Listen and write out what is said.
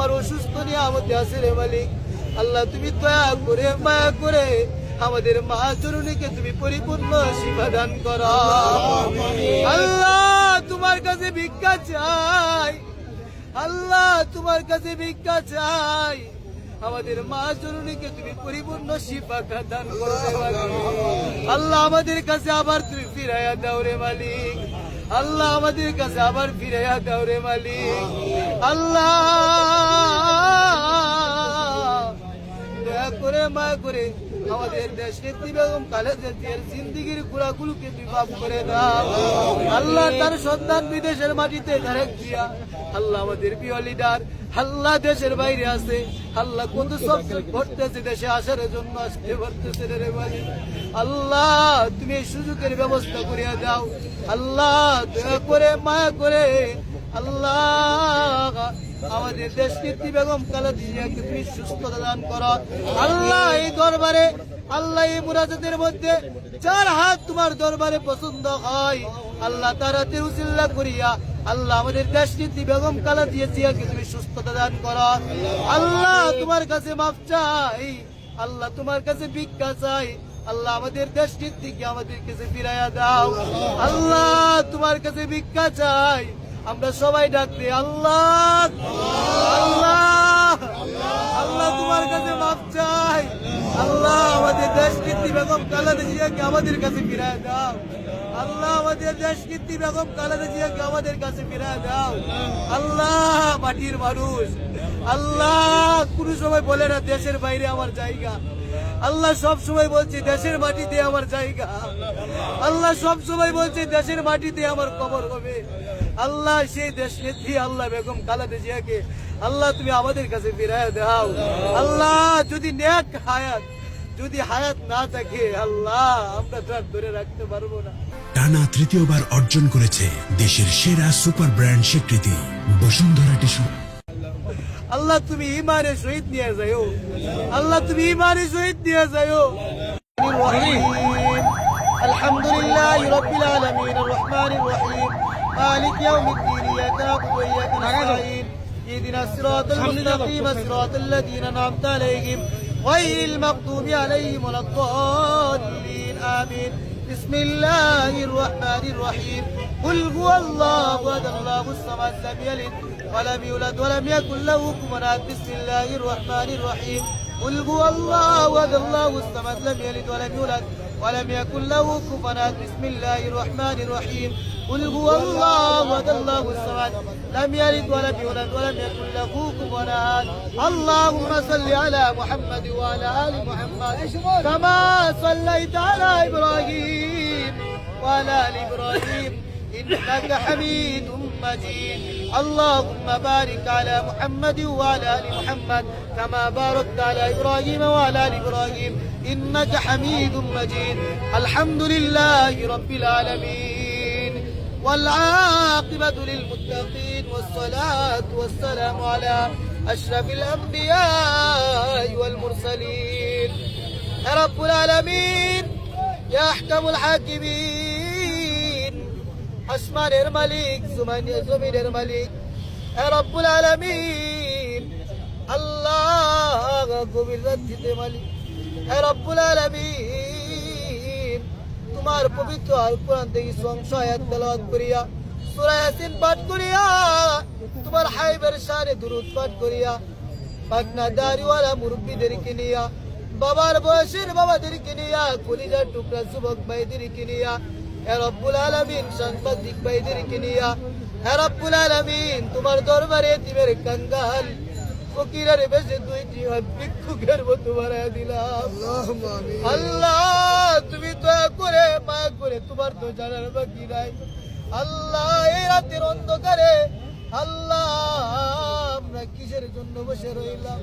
আমার অসুস্থ নিয়ামতে আছে রে মালিক। আল্লাহ তুমি দয়া করে মায়া করে আমাদের মা জননীকে তুমি পরিপূর্ণ শিফা দান করো। আল্লাহ তোমার কাছে ভিক্ষা চাই, আল্লাহ তোমার কাছে ভিক্ষা চাই, আমাদের মা জননীকে তুমি পরিপূর্ণ শিফা দান করো রে মালিক। আল্লাহ আমাদের কাছে আবার তুমি ফিরাইয়া দাও রে মালিক। আল্লাহ আমাদের কাছে আবার ফিরাইয়া দাও রে মালিক। আল্লাহ দয়া করে মায়া করে আমাদের দেশ নেত্রী বেগম খালেদা জিয়ার জিন্দেগির গুণাগুলোকে তুমি মাফ করে দাও। আল্লাহ তার সন্তান বিদেশের মাটিতে ধারেক দিয়া, আল্লাহ আমাদের প্রিয় লিডার আল্লাহ দেশের বাইরে আছে, আল্লাহ কত সব ঘটতেছে, দেশে আসার জন্য আসতে পারতেছে রে মালিক। আল্লাহ তুমি এই সুযোগের ব্যবস্থা করিয়া দাও। আল্লাহ দয়া করে মায়া করে আল্লাহ আমাদের দেশ নেত্রী বেগম খালেদা জিয়াকে তুমি সুস্থতা দান করো। আল্লাহ এই দরবারে, আল্লাহ এই মুনাজাতের মধ্যে যার হাত তোমার দরবারে পছন্দ হয়, আল্লাহ তার হাতে উসিলা করিয়া আল্লাহ আমাদের দেশ নেত্রী বেগম খালেদা জিয়াকে তুমি সুস্থতা দান করো। আল্লাহ তোমার কাছে মাফ চাই, আল্লাহ তোমার কাছে ভিক্ষা চাই, আল্লাহ আমাদের দেশ নেত্রীকে আমাদের কাছে ফিরাইয়া দাও। আল্লাহ তোমার কাছে ভিক্ষা চাই, আমরা সবাই ডাকতে আল্লাহ আল্লাহ আল্লাহ তোমার কাছে মাফ চাই। আল্লাহ আমাদের দেশ নেত্রী বেগম খালেদা জিয়াকে আমাদের কাছে ফিরায় দাও। আল্লাহ আমাদের দেশ নেত্রী বেগম খালেদা জিয়াকে আমাদের কাছে ফিরায় দাও। আল্লাহ মাটির মানুষ, আল্লাহ কোন সময় বলে না দেশের বাইরে আমার জায়গা, আল্লাহ সব সময় বলছে দেশের মাটিতে আমার জায়গা, আল্লাহ সব সময় বলছে দেশের মাটিতে আমার কবর হবে। আল্লাহ সেই দেশ নেত্রী আল্লাহ বেগম খালেদা জিয়াকে আল্লাহ তুমি আমাদের কাছে ফিরাইয়া দাও। আল্লাহ যদি নেক হায়াত, যদি হায়াত না থাকে আল্লাহ আমরা তো আর ধরে রাখতে পারবো না। টানা তৃতীয়বার অর্জন করেছে দেশের সেরা সুপার ব্র্যান্ড স্বীকৃতি বসুন্ধরা টিস্যু। আল্লাহ তুমি ইমানে শহীদ নিয়ে যাও, আল্লাহ তুমি ইমানে শহীদ নিয়ে যাও। আলহামদুলিল্লাহি রাব্বিল আলামিন আর রহমানির রহিম মালিক ইয়াউমিদ্দিন ইয়াকা না'বুদু ওয়া ইয়াকা নাস্তাঈন ইহদিনাস সিরাতাল মুস্তাকিম সিরাতাল লাযীনা আন'আমতা আলাইহিম গায়রিল মাগদুবি আলাইহিম ওয়ালাদ-দাল্লিন আমিন। বিসমিল্লাহির রহমানির রহিম কুল হুয়াল্লাহু আহাদ আল্লাহুস সামাদ লাম ইয়ালিদ ولم يولد ولم يكن له كفوا أحد. بسم الله الرحمن الرحيم قل هو الله أحد الله الصمد لم يلد ولم يولد ولم يكن له كفوا أحد. بسم الله الرحمن الرحيم قل هو الله أحد الله الصمد لم يلد ولم يولد ولم يكن له كفوا أحد. اللهم صل على محمد وعلى آل محمد كما صليت على إبراهيم وعلى آل إبراهيم إنك حميد مجيد. اللهم بارك على محمد وعلى آل محمد كما باركت على إبراهيم وعلى آل إبراهيم إنك حميد مجيد. الحمد لله رب العالمين والعاقبة للمتقين والصلاة والسلام على أشرف الأنبياء والمرسلين. يا رب العالمين يا أحكم الحاكمين আসমানের মালিক জমিনের মালিক রব্বুল আলামিন আল্লাহ গভীর রাত্রিতে মালিক রব্বুল আলামিন তোমার পবিত্র আল কোরআন থেকে অংশ আয়াত তেলাওয়াত করিয়া সূরা ইয়াসিন পাঠ করিয়া তোমার হাবিবের শানে দুরূদ পাঠ করিয়া পাকনা দাড়িওয়ালা মুরব্বিদেরকে নিয়া বাবার বয়সের বাবাদেরকে নিয়া কলিজার টুকরা যুবক ভাইদেরকে নিয়া রব্বুল আলামিন সাংবাদিক ভাইদেরকে নিয়া রব্বুল আলামিন তোমার দরবারে তিমের কাঙ্গাল ফকিরের বেশে দুইটি ভিক্ষুকের মতো বানায় দিলাম। আল্লাহ তুমি দয়া করে মায়া করে তোমার তো জানার বাকি নাই। আল্লাহ এই রাতের অন্ধকারে আল্লাহ আমরা কিসের জন্য বসে রইলাম?